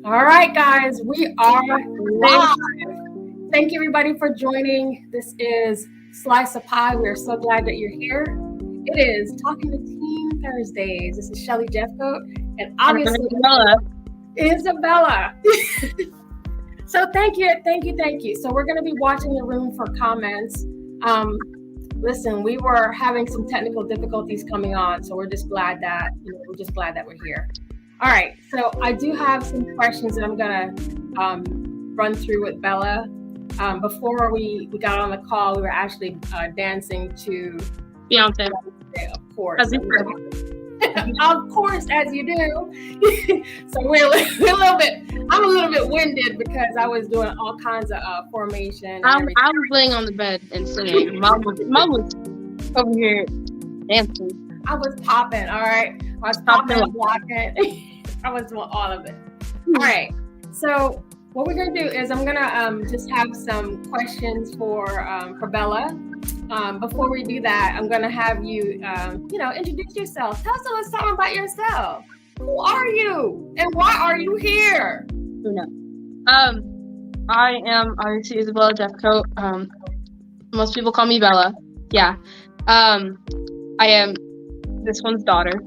All right, guys, we are live. Thank you, everybody, for joining. This is Slice of Pie. We are so glad that you're here. It is Talking to Teen Thursdays. This is Shelly Jeffcoat, and obviously Isabella. So thank you. So we're going to be watching the room for comments. Listen, we were having some technical difficulties coming on, so we're just glad that we're here. All right, so I do have some questions that I'm gonna run through with Bella. Before we got on the call, we were actually dancing to Beyonce, of course. Of course, as you do. So we're a little bit. I'm a little bit winded because I was doing all kinds of formation. I was laying on the bed and singing. Mom was over here dancing. I was popping. All right, I was popping and blocking. I was doing all of it. All right. So what we're gonna do is I'm gonna just have some questions for Bella. Before we do that, I'm gonna have you introduce yourself. Tell us a little something about yourself. Who are you and why are you here? Who knows? I am obviously Isabella Jeffcoat. Most people call me Bella. Yeah. I am this one's daughter.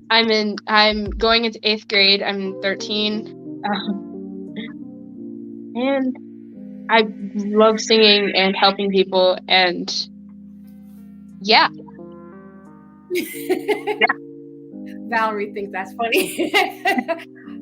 I'm going into 8th grade. I'm 13. And I love singing and helping people, and yeah. Valerie thinks that's funny.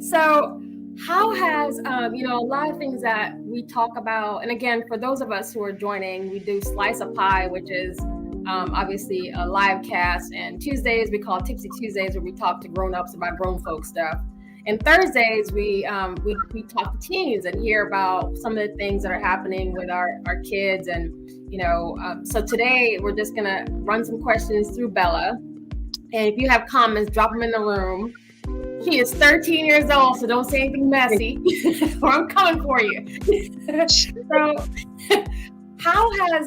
So how has a lot of things that we talk about, and again, for those of us who are joining, we do Slice of Pie, which is obviously a live cast, and Tuesdays we call Tipsy Tuesdays, where we talk to grown-ups about grown folk stuff. And Thursdays we talk to teens and hear about some of the things that are happening with our kids. And so today we're just gonna run some questions through Bella, and if you have comments, drop them in the room. She is 13 years old, so don't say anything messy or I'm coming for you. So how has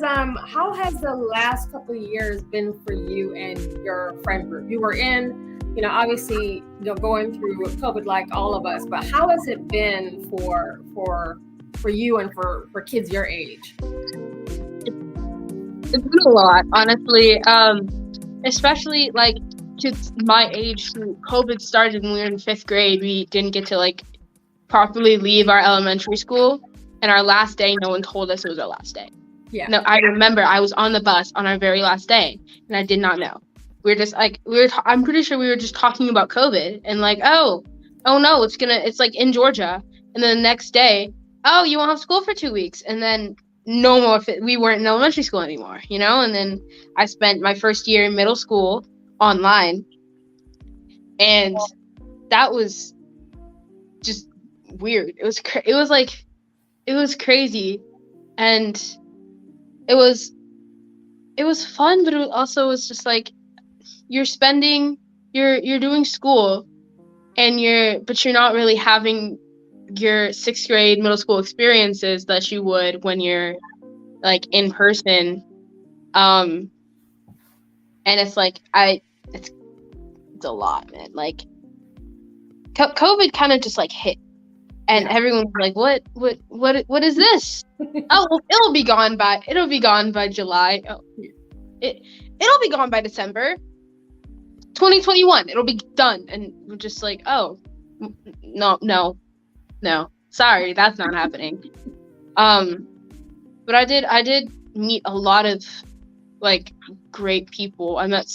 the last couple of years been for you and your friend group? You were in, obviously, going through COVID like all of us, but how has it been for you and for kids your age? It's been a lot, honestly. Especially like kids my age who COVID started when we were in 5th grade. We didn't get to properly leave our elementary school, and our last day, no one told us it was our last day. Yeah. No, I remember I was on the bus on our very last day, and I did not know. We were just I'm pretty sure we were just talking about COVID, and oh no, it's in Georgia, and then the next day, oh, you won't have school for 2 weeks, and then no more. We weren't in elementary school anymore, and then I spent my first year in middle school online, and that was just weird. It was crazy, and it was fun, but it was just you're doing school, and but you're not really having your 6th grade middle school experiences that you would when you're in person. And it's it's a lot, man. COVID kind of just hit, and everyone was what is this? Oh, well, it'll be gone by July. Oh, it'll be gone by December 2021. It'll be done. And we're just oh, no, sorry, that's not happening. But I did meet a lot of great people. I met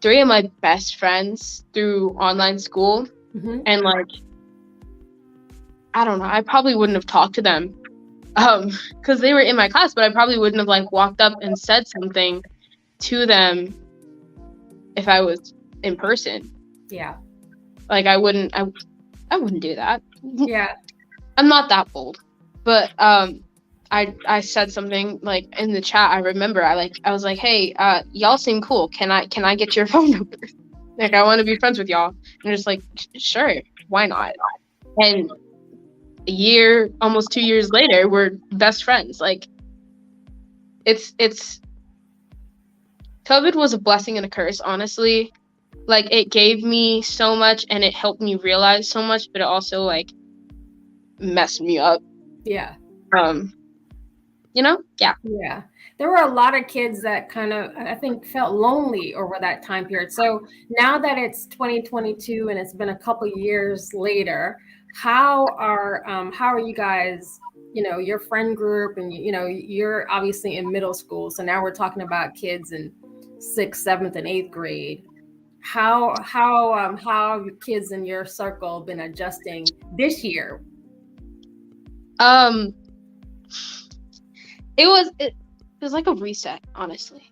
3 of my best friends through online school. Mm-hmm. And I don't know, I probably wouldn't have talked to them because they were in my class, but I probably wouldn't have walked up and said something to them if I was in person. Yeah. I wouldn't do that. Yeah. I'm not that bold. But I said something in the chat. I remember I was hey, y'all seem cool. Can I get your phone number? I want to be friends with y'all. And just sure, why not? And a year, almost 2 years later, we're best friends. It's COVID was a blessing and a curse, honestly. Like, it gave me so much and it helped me realize so much, but it also, like, messed me up. Yeah. Yeah. Yeah. There were a lot of kids that kind of, I think, felt lonely over that time period. So now that it's 2022 and it's been a couple years later, how are you guys, your friend group, and you're obviously in middle school. So now we're talking about kids in 6th, 7th, and 8th grade. How have your kids in your circle been adjusting this year? It was like a reset, honestly.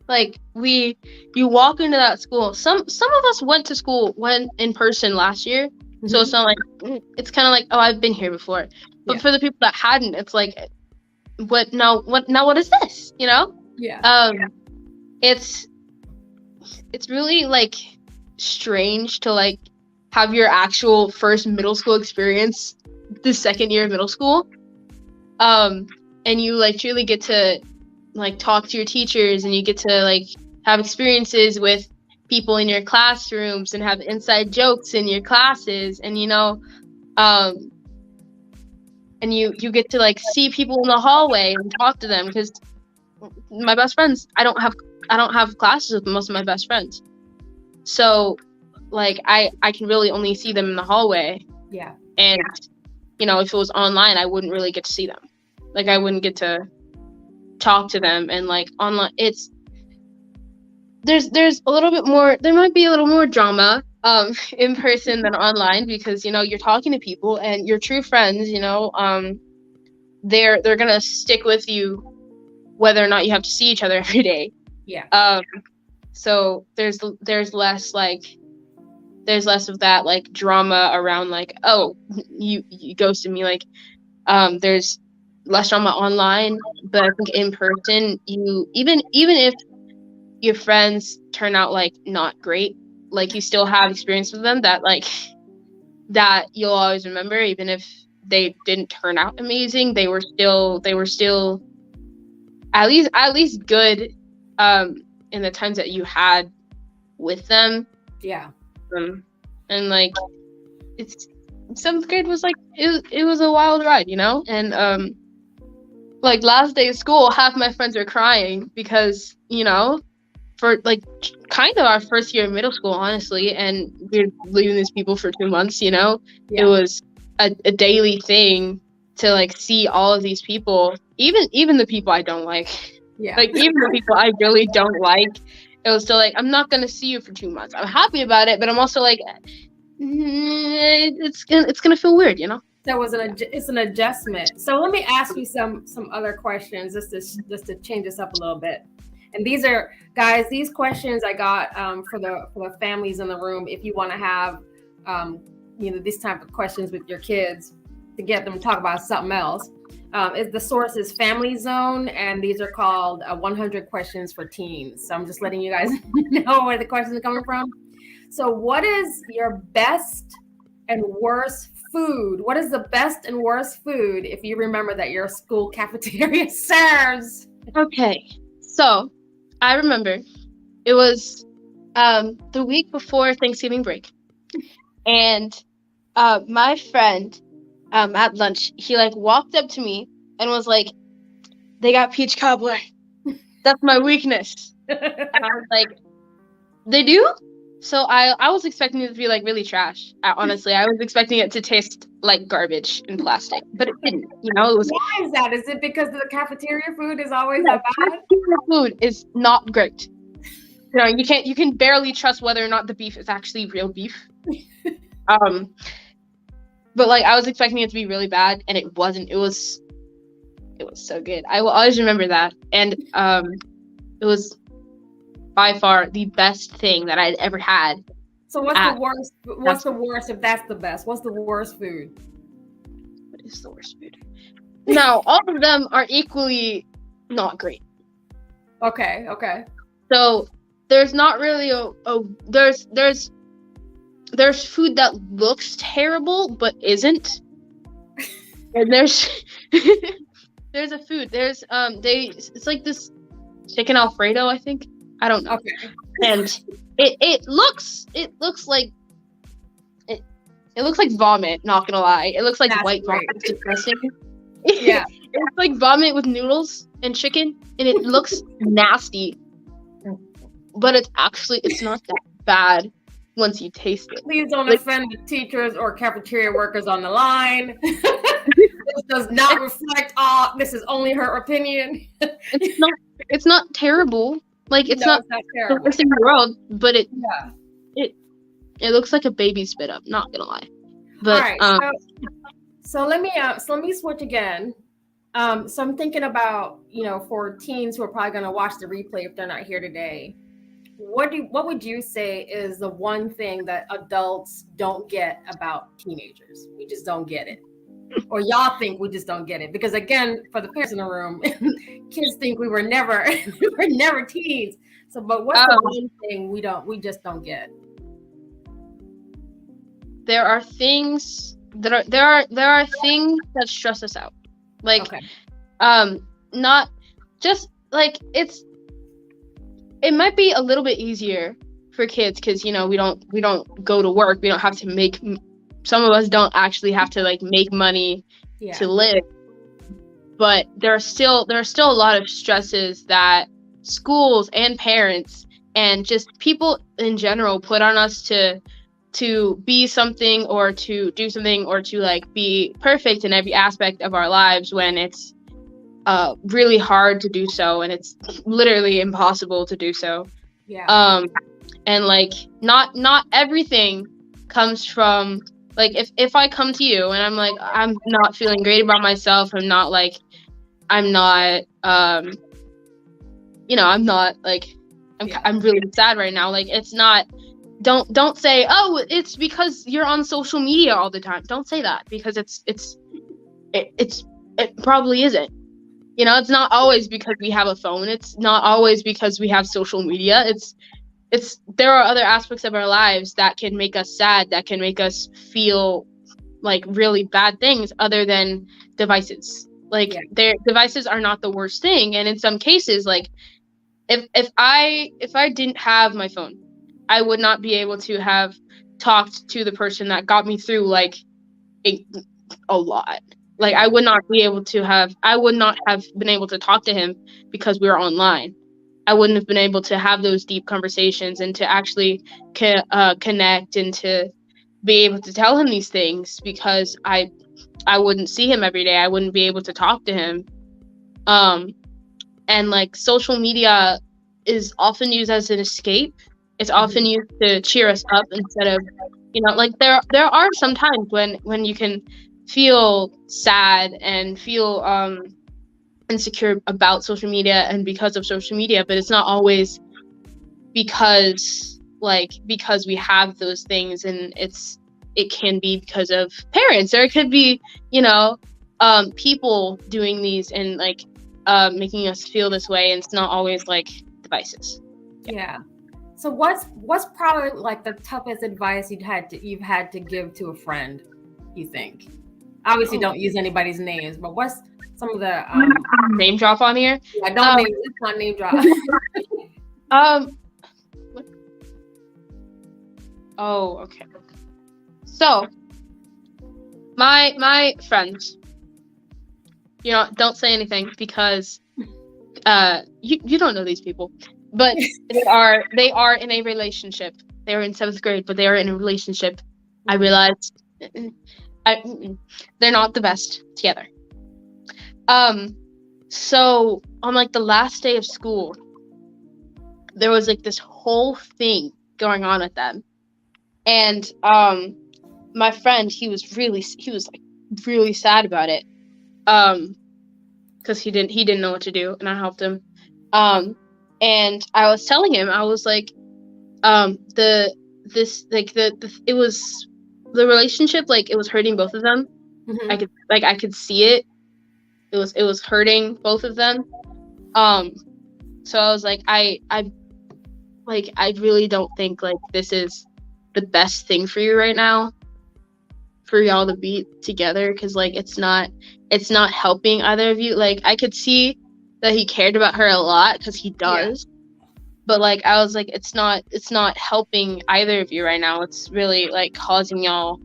Like, you walk into that school. Some of us went in person last year. Mm-hmm. So it's not like, it's kind of like, oh, I've been here before. But for the people that hadn't, it's like, what is this? Yeah. It's really, like, strange to, like, have your actual first middle school experience the second year of middle school. And you, like, truly get to, like, talk to your teachers, and you get to, like, have experiences with people in your classrooms and have inside jokes in your classes, and and you get to, like, see people in the hallway and talk to them, because my best friends, I don't have classes with most of my best friends, so, like, I can really only see them in the hallway. Yeah. And if it was online, I wouldn't really get to see them. Like, I wouldn't get to talk to them. And, like, online, there's a little bit more, there might be a little more drama in person than online, because you're talking to people and your true friends, they're gonna stick with you whether or not you have to see each other every day. Yeah. So there's less of that, like, drama around, like, oh, you ghosted me. Like, there's less drama online, but I think in person, you even if your friends turn out, like, not great, like, you still have experience with them that, like, that you'll always remember. Even if they didn't turn out amazing, they were still at least good in the times that you had with them. Yeah. And, like, it's 7th grade was, like, it was a wild ride, and like, last day of school, half my friends were crying because for, like, kind of our first year of middle school, honestly, and we're leaving these people for 2 months. Yeah. It was a daily thing to, like, see all of these people, even the people I don't like. Yeah. Like, even the people I really don't like, it was still like, I'm not gonna see you for 2 months. I'm happy about it, but I'm also like, it's gonna feel weird, It's an adjustment. So let me ask you some other questions just to change this up a little bit. And these are, guys, these questions I got for the families in the room. If you want to have these type of questions with your kids to get them to talk about something else, the source is Family Zone, and these are called 100 Questions for Teens. So I'm just letting you guys know where the questions are coming from. So what is your best and worst food? What is the best and worst food if you remember that your school cafeteria serves? Okay, so I remember it was the week before Thanksgiving break, and my friend at lunch, he, like, walked up to me and was like, "They got peach cobbler. That's my weakness." And I was like, "They do?" So I was expecting it to be, like, really trash. Honestly, I was expecting it to taste like garbage and plastic, but it didn't. It was. Why is that? Is it because the cafeteria food is always that bad? Cafeteria food is not great. You can barely trust whether or not the beef is actually real beef. But, like, I was expecting it to be really bad, and it wasn't. It was so good. I will always remember that, and it was by far the best thing that I'd ever had. So what's the worst? What's the worst if that's the best? What's the worst food? What is the worst food? No, all of them are equally not great. Okay. So there's not really there's food that looks terrible but isn't, and there's a food. It's like this chicken Alfredo, I think. I don't know. Okay. And it looks like it looks like vomit, not gonna lie. It looks like That's white great. vomit. It's disgusting. Yeah. It's like vomit with noodles and chicken, and it looks nasty. But it's not that bad once you taste it. Please don't Like- offend the teachers or cafeteria workers on the line. This does not reflect all. This is only her opinion. It's not terrible. Like it's No, not it's not the terrible. worst thing in the world, but Yeah. it looks like a baby spit up, not gonna lie. But All right. So let me switch again. So I'm thinking about, for teens who are probably going to watch the replay if they're not here today. What would you say is the one thing that adults don't get about teenagers? We just don't get it. Or y'all think we just don't get it? Because again, for the parents in the room, kids think we were never teens. So, but what's the one thing we just don't get? there are things that things that stress us out. Like Okay. not just like it might be a little bit easier for kids because we don't go to work, we don't have to make, some of us don't actually have to like make money Yeah. to live, but there are still a lot of stresses that schools and parents and just people in general put on us to be something or to do something or to like be perfect in every aspect of our lives when it's really hard to do so, and it's literally impossible to do so. Yeah. And like not everything comes from like if I come to you and I'm like I'm not feeling great about myself, I'm not I'm really sad right now, like it's not, don't say, oh, it's because you're on social media all the time. Don't say that, because it probably isn't. It's not always because we have a phone. It's not always because we have social media. It's there are other aspects of our lives that can make us sad, that can make us feel like really bad things other than devices. Like their devices are not the worst thing, and in some cases, like if I didn't have my phone, I would not be able to have talked to the person that got me through like a lot. Like I would not have been able to talk to him because we were online. I wouldn't have been able to have those deep conversations and to actually connect and to be able to tell him these things, because I wouldn't see him every day. I wouldn't be able to talk to him. And like social media is often used as an escape. It's often used to cheer us up instead of, like there are some times when you can feel sad and feel insecure about social media and because of social media, but it's not always because we have those things, and it can be because of parents, or it could be people doing these and like making us feel this way, and it's not always like devices. Yeah. So what's probably like the toughest advice you've had to give to a friend, you think? Obviously, don't use anybody's names, but what's some of the name drop on here? Yeah, don't name. Let's not name drop. Oh, okay. So, my friends, don't say anything because you don't know these people, but they are in a relationship. They're in 7th grade, but they are in a relationship. I realized they're not the best together. So on like the last day of school, there was like this whole thing going on with them, and my friend, he was like really sad about it, because he didn't know what to do, and I helped him. And I was telling him, I was like, it was the relationship, like it was hurting both of them. Mm-hmm. I could see it. It was hurting both of them. So I was like, I really don't think like this is the best thing for you right now, for y'all to be together, because like it's not helping either of you. Like I could see that he cared about her a lot, because he does. But like, I was like, it's not helping either of you right now. It's really like causing y'all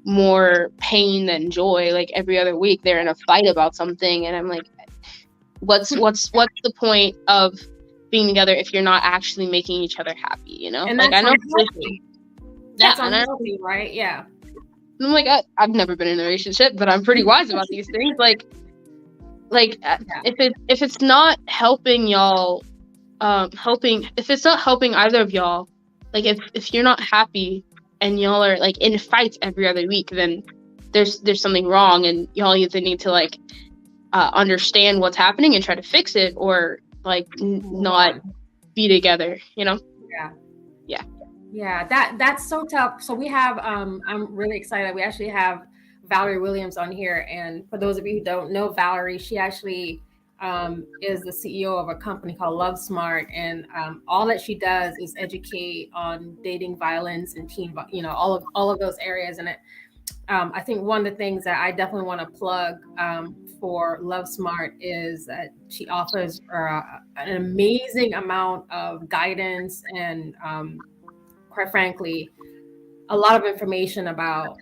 more pain than joy. Like every other week they're in a fight about something, and I'm like, what's the point of being together if you're not actually making each other happy, you know? And like, I know that's unhealthy, right? Yeah. I'm like, I've never been in a relationship, but I'm pretty wise about these things. Like if it's not helping y'all, if it's not helping either of y'all, like if you're not happy and y'all are like in fights every other week, then there's something wrong, and y'all either need to like understand what's happening and try to fix it, or like not be together, you know? Yeah, that's so tough. So we have I'm really excited. We actually have Valerie Williams on here, and for those of you who don't know Valerie, she actually is the CEO of a company called Love Smart, and all that she does is educate on dating violence and teen, all of those areas. And I think one of the things that I definitely want to plug for Love Smart is that she offers an amazing amount of guidance and, quite frankly, a lot of information about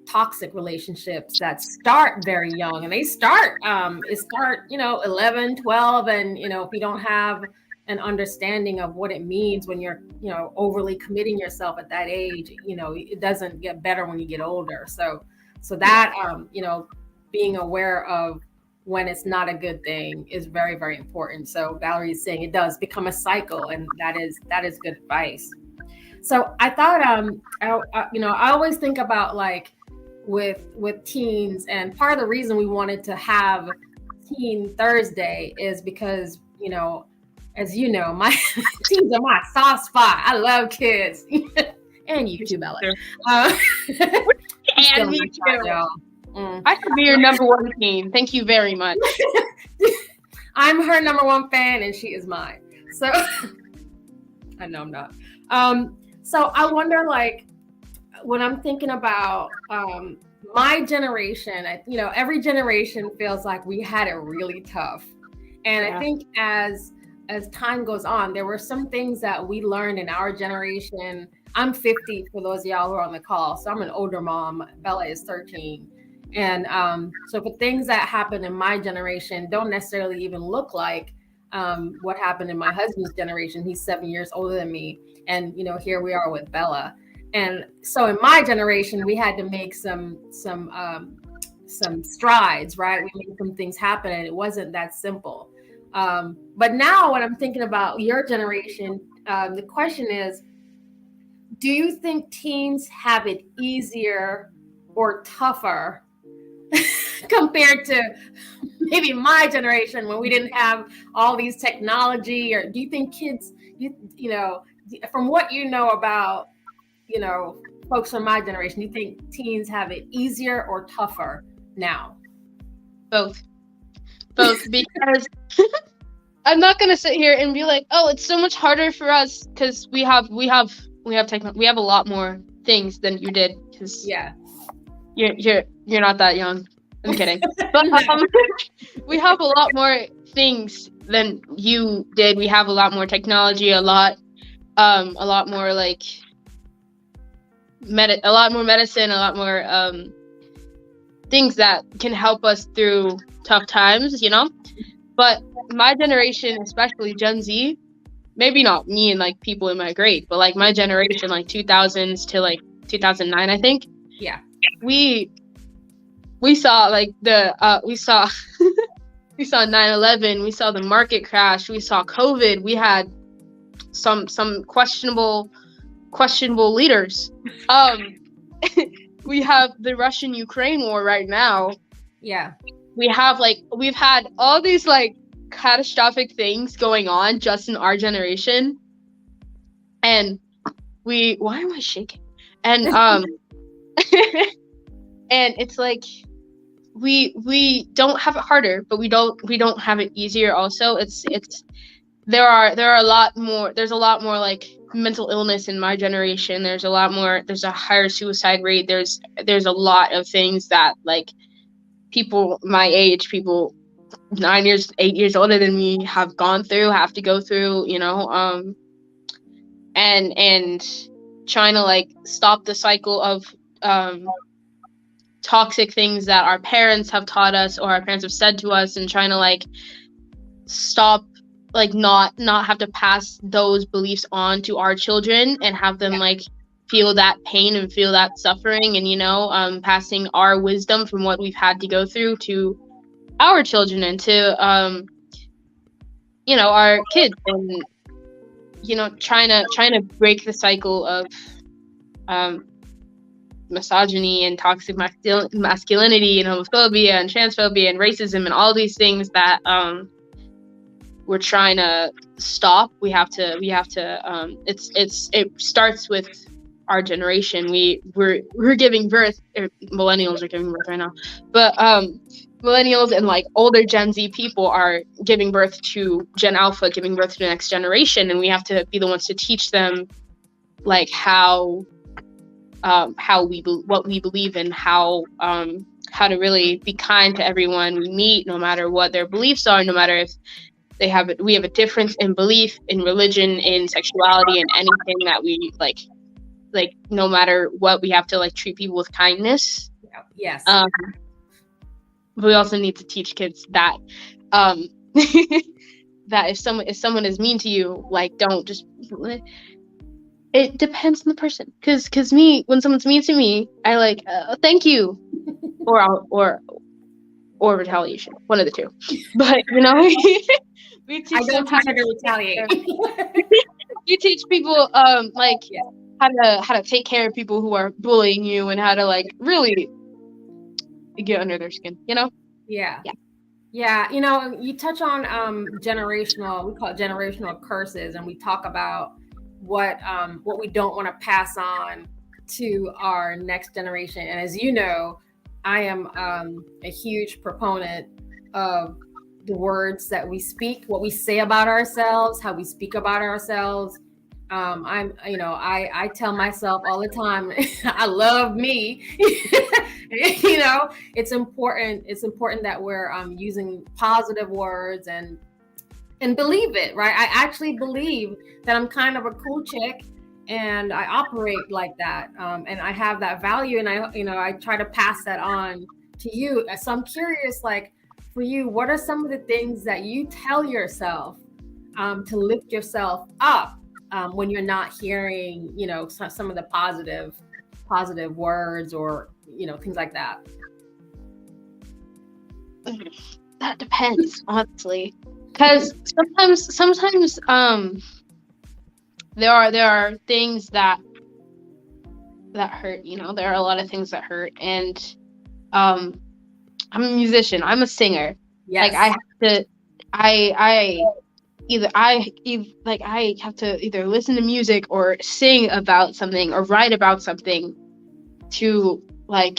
toxic relationships that start very young, and they start 11, 12, and if you don't have an understanding of what it means when you're overly committing yourself at that age, it doesn't get better when you get older. So that being aware of when it's not a good thing is very, very important. So Valerie is saying it does become a cycle, and that is good advice. So I thought I always think about like with teens, and part of the reason we wanted to have Teen Thursday is because as you know, my teens are my soft spot. I love kids. And you too, Bella. And me too. I should be your number one teen. Thank you very much. I'm her number one fan, and she is mine. So I know I'm not. So I wonder, like, when I'm thinking about my generation, every generation feels like we had it really tough. And I think as time goes on, there were some things that we learned in our generation. I'm 50 for those of y'all who are on the call. So I'm an older mom. Bella is 13. And so for things that happened in my generation don't necessarily even look like what happened in my husband's generation. He's 7 years older than me. And, here we are with Bella. And so in my generation, we had to make some strides, right? We made some things happen, and it wasn't that simple. But now when I'm thinking about your generation, the question is, do you think teens have it easier or tougher compared to maybe my generation when we didn't have all these technology? Or do you think kids, from what you know about, folks from my generation, do you think teens have it easier or tougher now? Both, because I'm not gonna sit here and be like, oh, it's so much harder for us because we have a lot more things than you did. Because you're not that young. I'm kidding. But we have a lot more things than you did. We have a lot more technology, a lot more like a lot more medicine, a lot more things that can help us through tough times, But my generation, especially Gen Z, maybe not me and like people in my grade, but like my generation, like 2000s to like 2009, I think. Yeah. We saw like we saw 9/11, we saw the market crash, we saw COVID, we had some questionable leaders. We have the Russian-Ukraine war right now. Yeah. We've had all these like catastrophic things going on just in our generation. And why am I shaking? And and it's like we don't have it harder, but we don't have it easier also. There's a lot more like mental illness in my generation. There's a higher suicide rate. There's a lot of things that like people my age, people 9 years, 8 years older than me have to go through, and trying to like stop the cycle of toxic things that our parents have taught us or our parents have said to us, and trying to like stop, like not have to pass those beliefs on to our children and have them like feel that pain and feel that suffering, and passing our wisdom from what we've had to go through to our children and to our kids, and trying to break the cycle of misogyny and toxic masculinity and homophobia and transphobia and racism and all these things that we're trying to stop. We have to it starts with our generation. We're giving birth, or millennials are giving birth right now, but millennials and like older Gen Z people are giving birth to Gen Alpha, giving birth to the next generation, and we have to be the ones to teach them like what we believe in, how to really be kind to everyone we meet, no matter what their beliefs are, no matter if we have a difference in belief, in religion, in sexuality, and anything that we like no matter what, we have to like treat people with kindness. Yes. But we also need to teach kids that that if someone is mean to you, like don't just. It depends on the person, because me, when someone's mean to me, I like thank you, or retaliation, one of the two. But we teach I don't try to retaliate. You teach people like how to take care of people who are bullying you, and how to like really get under their skin. Yeah. You touch on generational. We call it generational curses, and we talk about what we don't want to pass on to our next generation. And as you know, I am a huge proponent of the words that we speak, what we say about ourselves, how we speak about ourselves. I tell myself all the time, I love me. It's important that we're using positive words and believe it, right? I actually believe that I'm kind of a cool chick, and I operate like that, and I have that value, and I try to pass that on to you. So I'm curious, like for you, what are some of the things that you tell yourself to lift yourself up when you're not hearing, some of the positive words or things like that? That depends, honestly. Because sometimes there are things that hurt. There are a lot of things that hurt, and I'm a musician. I'm a singer. Yes. Like I have to either listen to music or sing about something or write about something to like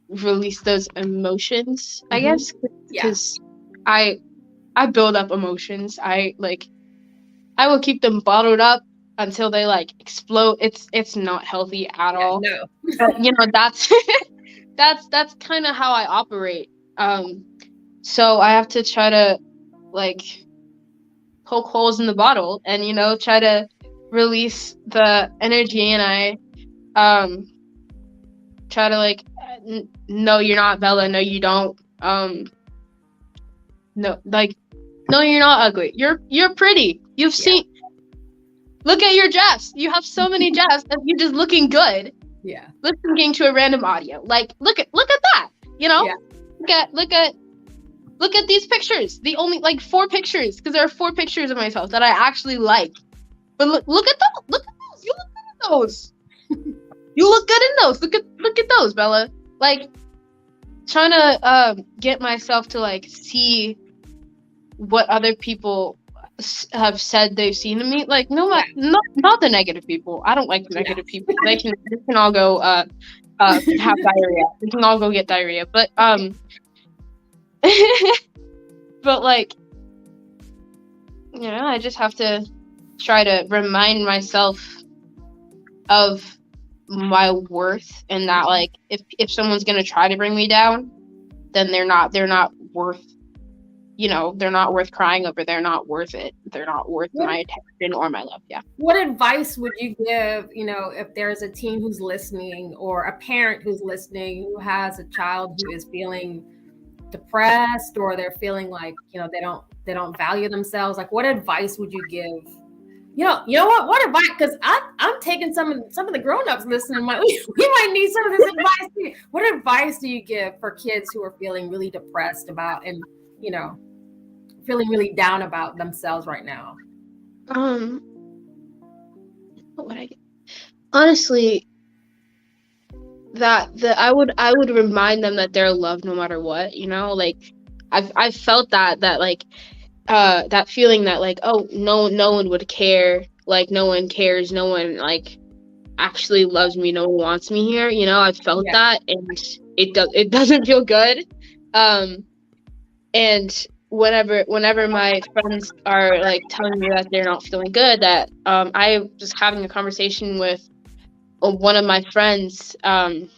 release those emotions. I guess because I build up emotions. I will keep them bottled up until they like explode. It's not healthy at all. No. But, that's kind of how I operate. So I have to try to like poke holes in the bottle and try to release the energy, and I try to like no, you're not Bella, no you don't, no, like no, you're not ugly, you're pretty, you've seen, look at your dress, you have so many dress and you're just looking good, listening to a random audio, like look at that, look at these pictures, the only like 4 pictures, because there are 4 pictures of myself that I actually like, but look at those, you look good in those. You look good in those. Look at those, Bella. Like trying to get myself to like see what other people have said they've seen in me. Like not the negative people. I don't like the negative people. They can all go have diarrhea. They can all go get diarrhea. But but like I just have to try to remind myself of my worth, and that like if someone's gonna try to bring me down, then they're not worth you know, they're not worth crying over. They're not worth it. They're not worth my attention or my love. Yeah. What advice would you give, you know, if there's a teen who's listening or a parent who's listening who has a child who is feeling depressed or they're feeling like, you know, they don't value themselves? Like, what advice would you give? You know what advice? Because I'm taking some of the grown-ups listening. We might need some of this advice too. What advice do you give for kids who are feeling really depressed about and, you know, feeling really down about themselves right now? What would I get? Honestly, I would remind them that they're loved no matter what, you know, like I've felt that like that feeling that like, oh, no one would care, like no one cares, no one like actually loves me, no one wants me here, you know. I've felt that, and it doesn't feel good. And whenever my friends are like telling me that they're not feeling good, that I was having a conversation with one of my friends, when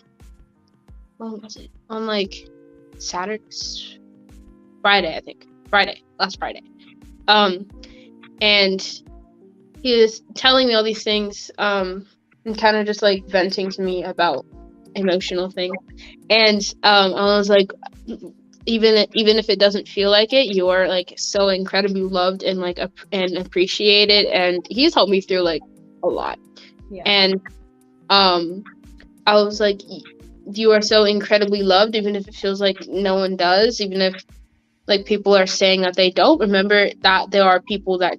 was it? On like Friday, I think. Last Friday. And he was telling me all these things, and kind of just like venting to me about emotional things. And I was like, even if it doesn't feel like it, you're like so incredibly loved and like and appreciated. And he's helped me through like a lot. Yeah. And I was like, you are so incredibly loved, even if it feels like no one does, even if like people are saying that they don't. Remember that there are people that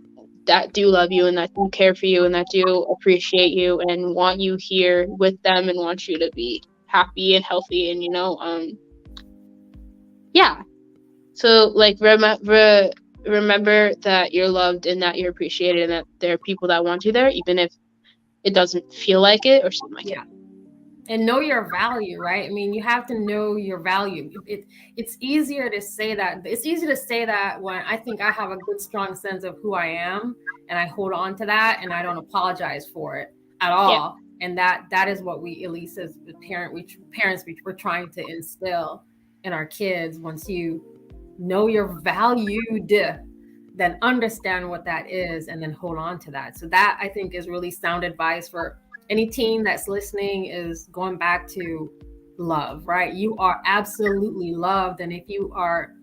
do love you and that do care for you and that do appreciate you and want you here with them and want you to be happy and healthy. And, you know, yeah. So like remember that you're loved and that you're appreciated and that there are people that want you there, even if it doesn't feel like it or something like it. And know your value, right? I mean, you have to know your value. It's easier to say that. It's easy to say that when I think I have a good, strong sense of who I am, and I hold on to that, and I don't apologize for it at all. Yeah. And that is what we, at least as parents, we're trying to instill in our kids. Once you know you're valued, then understand what that is, and then hold on to that. So that, I think, is really sound advice for any teen that's listening, is going back to love, right? You are absolutely loved. And if you are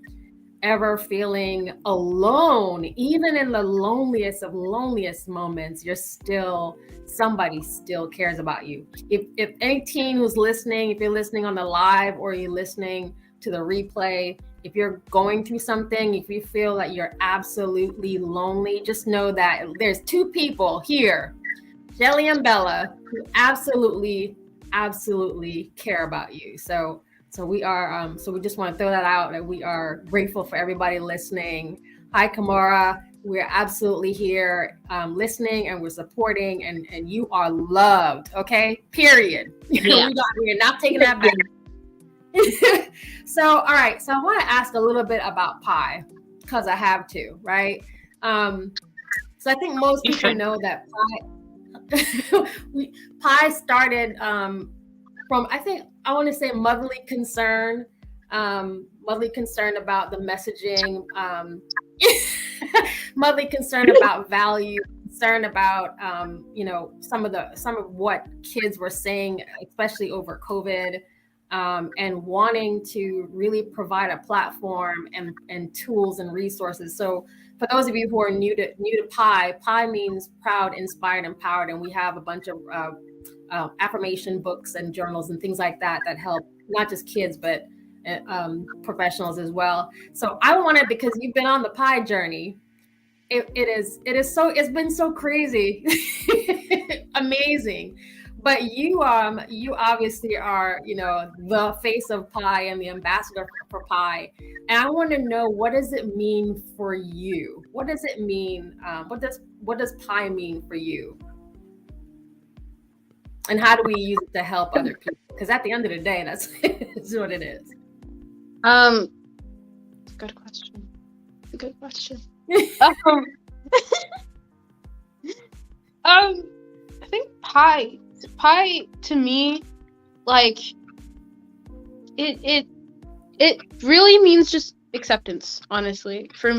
ever feeling alone, even in the loneliest of loneliest moments, somebody still cares about you. If any teen who's listening, if you're listening on the live or you're listening to the replay, if you're going through something, if you feel that you're absolutely lonely, just know that there's two people here, Shelly and Bella, who absolutely care about you. So we are, so we just want to throw that out, that we are grateful for everybody listening. Hi, Kamara. We're absolutely here listening, and we're supporting, and you are loved, okay? Period. Yeah. We're not taking that back. So, all right. So I want to ask a little bit about Pi, because I have to, right? So I think most people know that Pi started from, I want to say motherly concern about the messaging, motherly concern about value, concern about some of what kids were saying, especially over COVID, and wanting to really provide a platform and tools and resources. So for those of you who are new to Pi means proud, inspired, empowered, and we have a bunch of affirmation books and journals and things like that help not just kids but professionals as well. So I wanted, because you've been on the Pi journey, it's been so crazy, amazing. But you obviously are, the face of Pi and the ambassador for Pi. And I want to know, what does it mean for you? What does it mean? What does Pi mean for you? And how do we use it to help other people? Because at the end of the day, that's what it is. Good question. I think Pi to me, like it really means just acceptance, honestly. For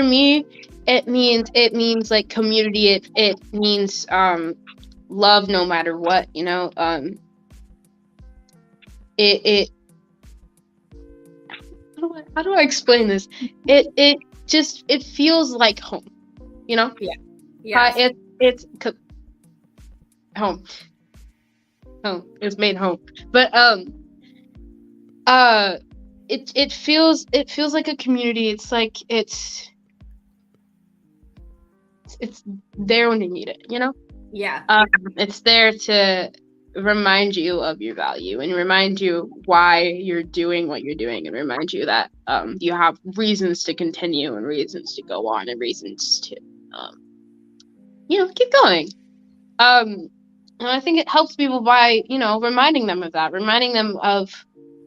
me, it means like community. It means love no matter what, you know. It how do I explain this? It just it feels like home, you know. Yeah. Yes. Home. It's made home, but it feels like a community. It's like it's there when you need it, you know. Yeah. It's there to remind you of your value and remind you why you're doing what you're doing, and remind you that you have reasons to continue and reasons to go on and reasons to keep going. And I think it helps people by, reminding them of that, reminding them of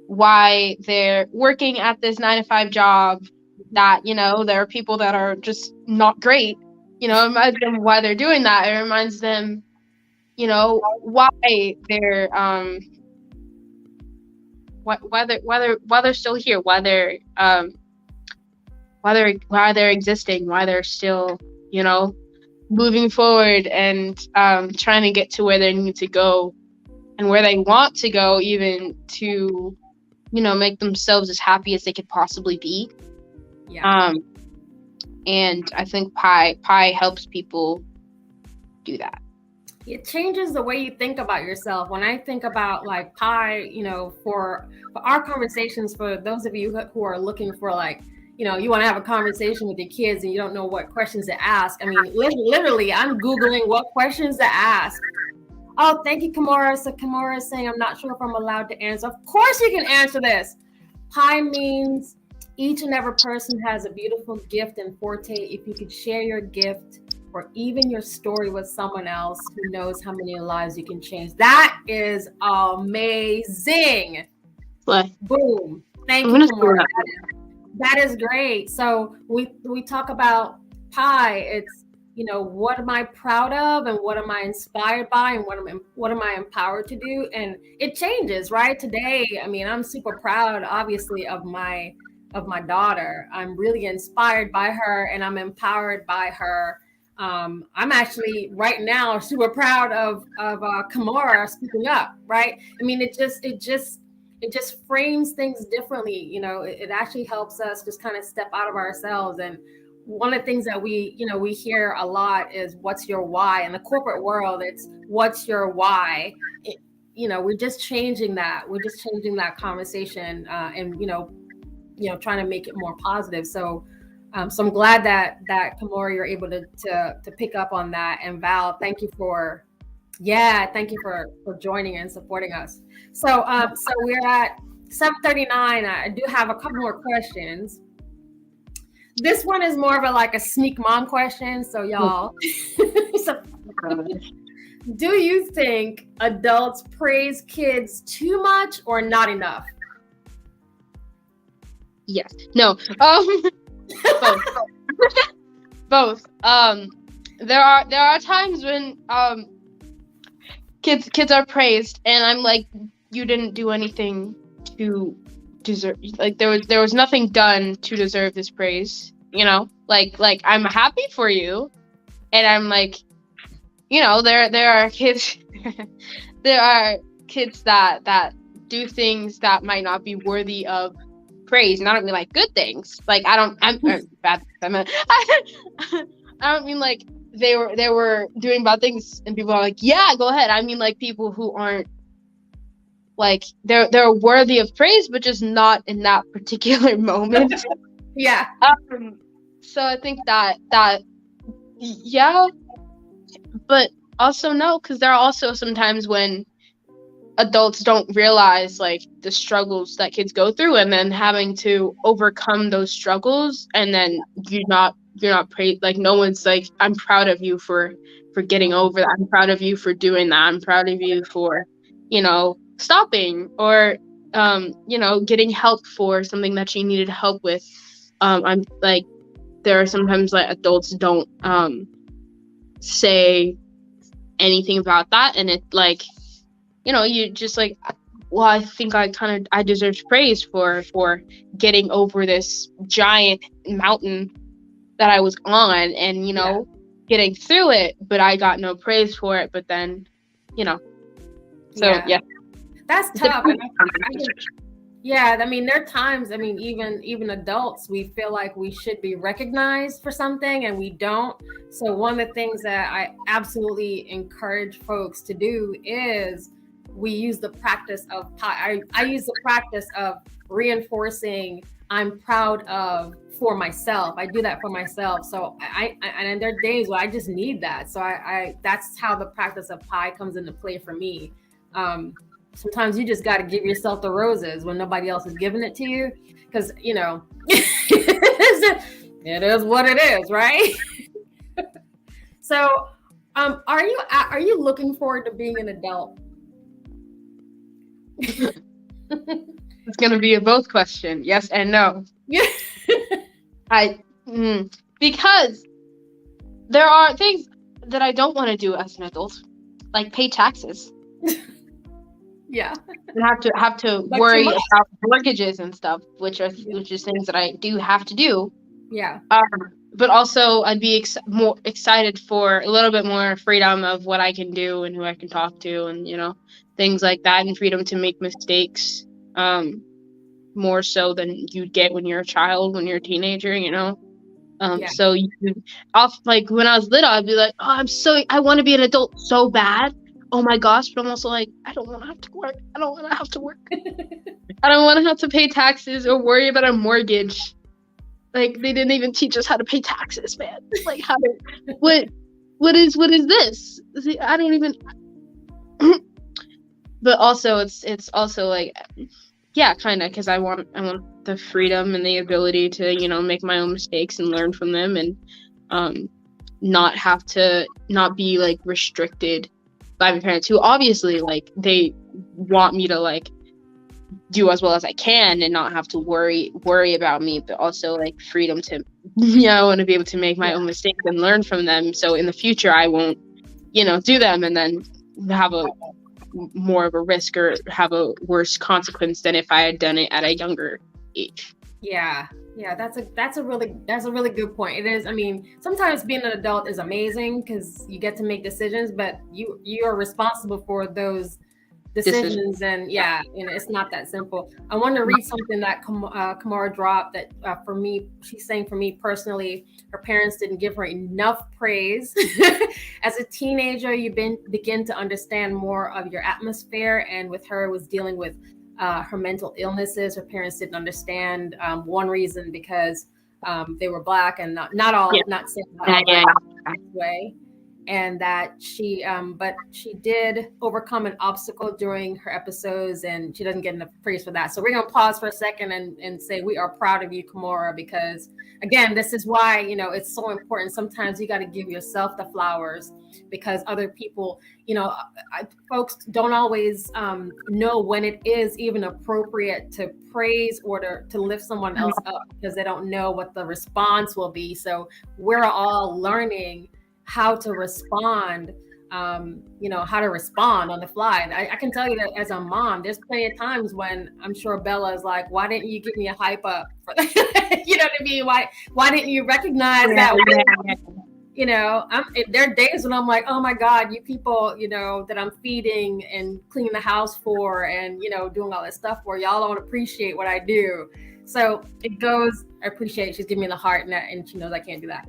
why they're working at this 9-to-5 job, that, there are people that are just not great. It reminds them why they're doing that. It reminds them, why they're why they're still here, why they're existing, why they're still, moving forward and trying to get to where they need to go and where they want to go, even to, make themselves as happy as they could possibly be. Yeah. And I think Pi helps people do that. It changes the way you think about yourself. When I think about like Pi, for our conversations, for those of you who are looking for like, you want to have a conversation with your kids and you don't know what questions to ask. I mean, literally, I'm Googling what questions to ask. Oh, thank you, Kimora. So Kimora is saying, I'm not sure if I'm allowed to answer. Of course you can answer this. Pi means each and every person has a beautiful gift and forte. If you could share your gift or even your story with someone else, who knows how many lives you can change. That is amazing. What? Boom. Thank you, Kimora. That is great. So we talk about Pi. It's, what am I proud of and what am I inspired by and what am I empowered to do? And it changes, right? Today, I mean, I'm super proud, obviously, of my daughter. I'm really inspired by her and I'm empowered by her. I'm actually right now super proud of Kimora speaking up, right? I mean, it just frames things differently. It actually helps us just kind of step out of ourselves. And one of the things that we hear a lot is, what's your why? In the corporate world, it's what's your why? We're just changing that. We're just changing that conversation and trying to make it more positive. So I'm glad that Kimora, you're able to pick up on that. And Val, thank you for joining and supporting us. So we're at 7:39. I do have a couple more questions. This one is more of a sneak mom question. So y'all, do you think adults praise kids too much or not enough? Yes. No. Both. Both. There are times when kids are praised and I'm like, you didn't do anything to deserve, like there was nothing done to deserve this praise, like I'm happy for you. And I'm like, there are kids there are kids that do things that might not be worthy of praise. And I don't mean like good things. Like I'm bad. I don't mean like they were doing bad things and people are like, yeah, go ahead. I mean like people who aren't, like they're worthy of praise, but just not in that particular moment. Yeah. So I think that yeah, but also no, because there are also sometimes when adults don't realize like the struggles that kids go through, and then having to overcome those struggles, and then you're not praised. Like no one's like, I'm proud of you for getting over that. I'm proud of you for doing that. I'm proud of you for, stopping or getting help for something that you needed help with. I'm like, there are sometimes like adults don't say anything about that, and it like, you just like, well, I think I deserve praise for getting over this giant mountain that I was on, and getting through it, but I got no praise for it. But then, so yeah, that's tough. And yeah, I mean, there are times, I mean, even adults, we feel like we should be recognized for something and we don't. So one of the things that I absolutely encourage folks to do is we use the practice of I use the practice of reinforcing I'm proud of for myself. I do that for myself. So and there are days where I just need that. So I that's how the practice of pie comes into play for me. Sometimes you just got to give yourself the roses when nobody else is giving it to you, because it is what it is, right? So are you looking forward to being an adult? It's gonna be a both question, yes and no. Yeah. Because there are things that I don't want to do as an adult, like pay taxes. Yeah. And have to worry about mortgages and stuff, which is things that I do have to do. Yeah. But also I'd be more excited for a little bit more freedom of what I can do and who I can talk to, and things like that, and freedom to make mistakes, more so than you get when you're a child, when you're a teenager, So like when I was little, I'd be like, oh, I want to be an adult so bad. Oh my gosh, but I'm also like, I don't want to have to work. I don't want to have to work. I don't want to have to pay taxes or worry about a mortgage. Like, they didn't even teach us how to pay taxes, man. Like, what is this? I don't even. But also, it's also like, yeah, kind of, because I want the freedom and the ability to make my own mistakes and learn from them, and not be like restricted by my parents, who obviously like they want me to like do as well as I can and not have to worry about me, but also like freedom to I want to be able to make my own mistakes and learn from them, so in the future I won't do them and then have a more of a risk or have a worse consequence than if I had done it at a younger age. Yeah, that's a really good point. It is. I mean, sometimes being an adult is amazing because you get to make decisions, but you are responsible for those decisions. And it's not that simple. I want to read something that Kamara dropped that for me, she's saying, for me personally, her parents didn't give her enough praise. As a teenager, you begin to understand more of your atmosphere, and with her, it was dealing with her mental illnesses. Her parents didn't understand. One reason because they were Black, and not saying that way, and that she but she did overcome an obstacle during her episodes, and she doesn't get enough praise for that. So we're gonna pause for a second and say we are proud of you, Kamara, because again, this is why it's so important. Sometimes you got to give yourself the flowers, because other people, folks don't always know when it is even appropriate to praise or to lift someone else up, because they don't know what the response will be. So we're all learning how to respond, how to respond on the fly. I can tell you that as a mom, there's plenty of times when I'm sure Bella is like, why didn't you give me a hype up? You know what I mean? Why didn't you recognize that? There are days when I'm like, oh my God, you people, that I'm feeding and cleaning the house for and, doing all that stuff for, y'all don't appreciate what I do. So it goes, I appreciate she's giving me the heart, and she knows I can't do that.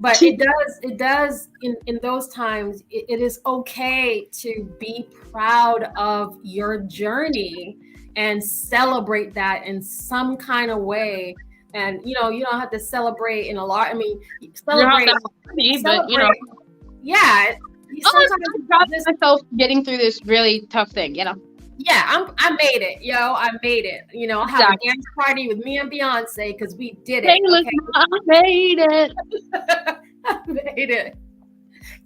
But it does in those times, it is okay to be proud of your journey and celebrate that in some kind of way. And, you don't have to celebrate in a lot. I mean, celebrate. Yeah. Sometimes myself getting through this really tough thing, Yeah, I made it, I made it. I'll have a dance party with me and Beyonce because we did it. Hey, listen, I made it. I made it.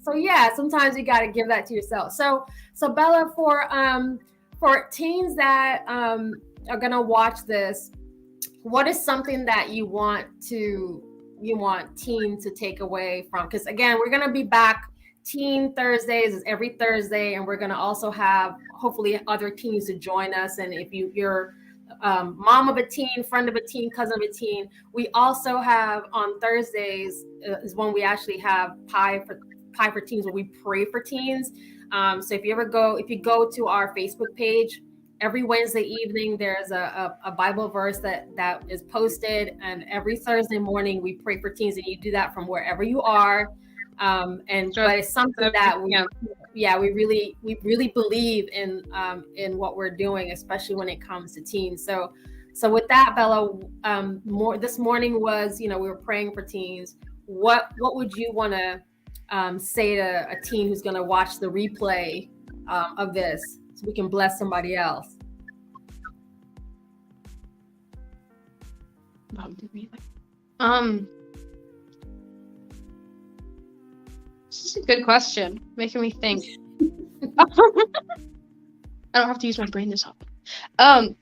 So yeah, sometimes you got to give that to yourself. So Bella, for teens that are gonna watch this, what is something that you want teens to take away from? Because again, we're gonna be back Teen Thursdays is every Thursday, and we're going to also have hopefully other teens to join us. And if you're mom of a teen, friend of a teen, cousin of a teen, we also have on Thursdays is when we actually have Pie for Teens, where we pray for teens. So if you go to our Facebook page, every Wednesday evening there's a Bible verse that is posted, and every Thursday morning we pray for teens, and you do that from wherever you are. But it's something that we really believe in what we're doing, especially when it comes to teens. So with that, Bella, this morning was, we were praying for teens. What would you want to say to a teen who's going to watch the replay of this, so we can bless somebody else? This is a good question, making me think. I don't have to use my brain this often.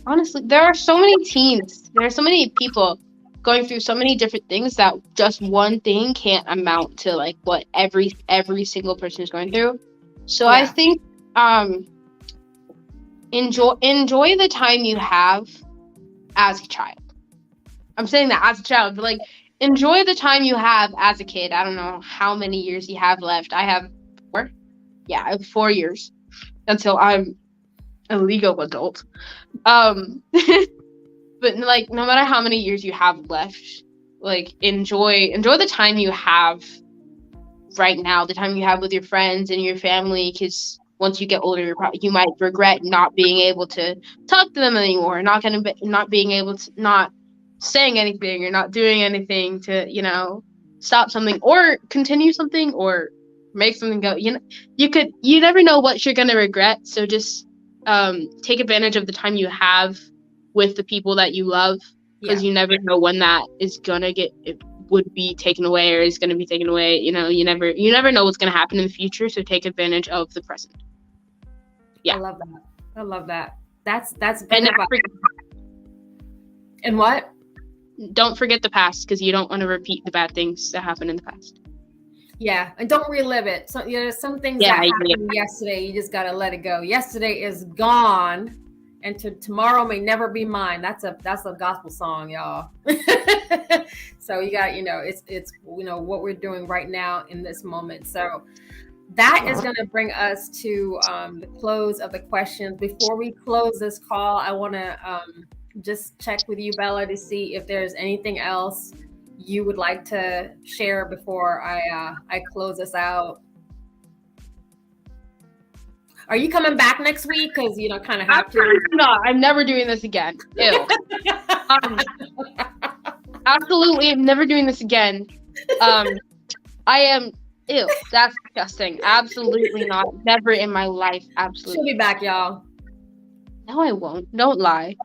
Honestly, there are so many teens. There are so many people going through so many different things that just one thing can't amount to like what every single person is going through. So yeah. I think enjoy the time you have as a child. I'm saying that as a child, but like enjoy the time you have as a kid. I don't know how many years you have left. I have 4. Yeah, I have 4 years until I'm a legal adult. But like no matter how many years you have left, like enjoy the time you have right now, the time you have with your friends and your family, because once you get older, you might regret not being able to talk to them anymore, not being able to, not saying anything or not doing anything to, stop something or continue something or make something go. You never know what you're gonna regret. So just take advantage of the time you have with the people that you love, because you never know when that is gonna would be taken away or is gonna be taken away. You never know what's gonna happen in the future. So take advantage of the present. Yeah, I love that. That's good. And what? Don't forget the past, because you don't want to repeat the bad things that happened in the past. Yeah, and don't relive it. So there's some things that happened yesterday. You just gotta let it go. Yesterday is gone, and tomorrow may never be mine. That's a gospel song, y'all. So you got, it's what we're doing right now in this moment. So that is going to bring us to the close of the questions. Before we close this call, I want to just check with you, Bella, to see if there's anything else you would like to share before I close this out. Are you coming back next week? Because kind of have to. No, I'm never doing this again. Ew. Absolutely, I'm never doing this again. I am. Ew, that's disgusting. Absolutely not. Never in my life. Absolutely. She'll be back, y'all. No, I won't. Don't lie.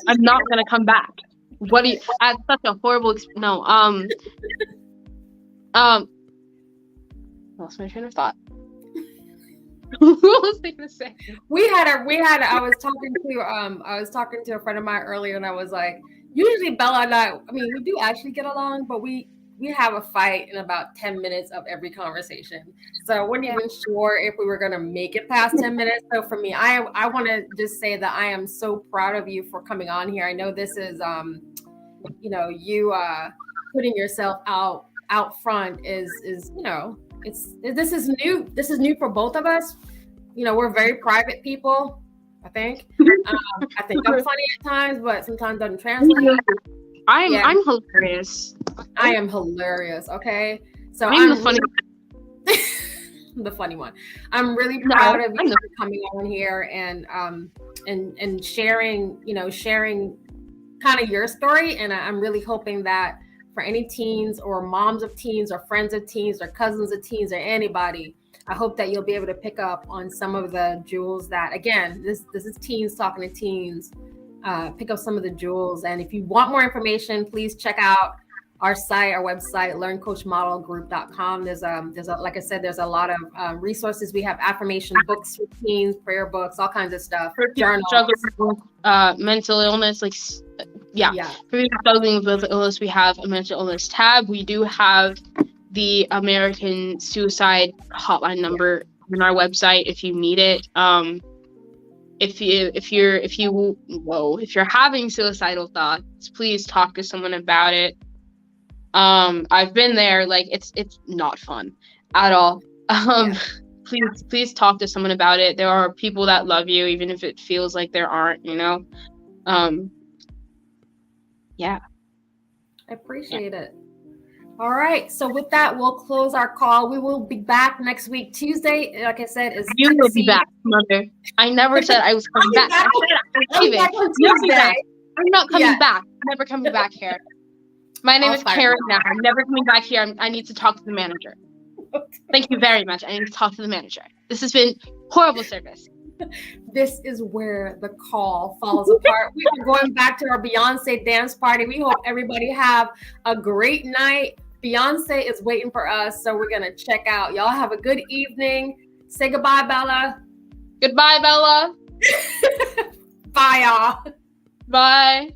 I'm not gonna come back. What do you? I had such a horrible. No. Lost my train of thought. What was I gonna say? I was talking to a friend of mine earlier, and I was like, usually Bella and I mean, we do actually get along, but we have a fight in about 10 minutes of every conversation. So I wasn't even sure if we were going to make it past 10 minutes. So for me, I want to just say that I am so proud of you for coming on here. I know this is, you putting yourself out front is this is new. This is new for both of us. We're very private people, I think. I think I'm funny at times, but sometimes doesn't translate. I'm hilarious. I am hilarious. Okay, so I'm the funny the funny one. I'm really proud of you for coming on here and sharing kind of your story. And I'm really hoping that for any teens or moms of teens or friends of teens or cousins of teens or anybody, I hope that you'll be able to pick up on some of the jewels that, again, this is teens talking to teens. Pick up some of the jewels. And if you want more information, please check out our website, learncoachmodelgroup.com. There's like I said, there's a lot of resources. We have affirmation books for teens, prayer books, all kinds of stuff. Struggles with mental illness, like For people struggling with mental illness, we have a mental illness tab. We do have the American Suicide Hotline number on our website if you need it. If you're having suicidal thoughts, please talk to someone about it. I've been there. Like, it's not fun at all. Please talk to someone about it. There are people that love you, even if it feels like there aren't, you know. I appreciate it. All right. So with that, we'll close our call. We will be back next week, Tuesday. Like I said, you will be back, Mother. I never said I was coming back. I said I was leaving. I'm not coming back. I'm never coming back here. My name is Karen now. I'm never coming back here. I need to talk to the manager. Thank you very much. I need to talk to the manager. This has been horrible service. This is where the call falls apart. We are going back to our Beyonce dance party. We hope everybody have a great night. Beyonce is waiting for us, so we're going to check out. Y'all have a good evening. Say goodbye, Bella. Goodbye, Bella. Bye, y'all. Bye.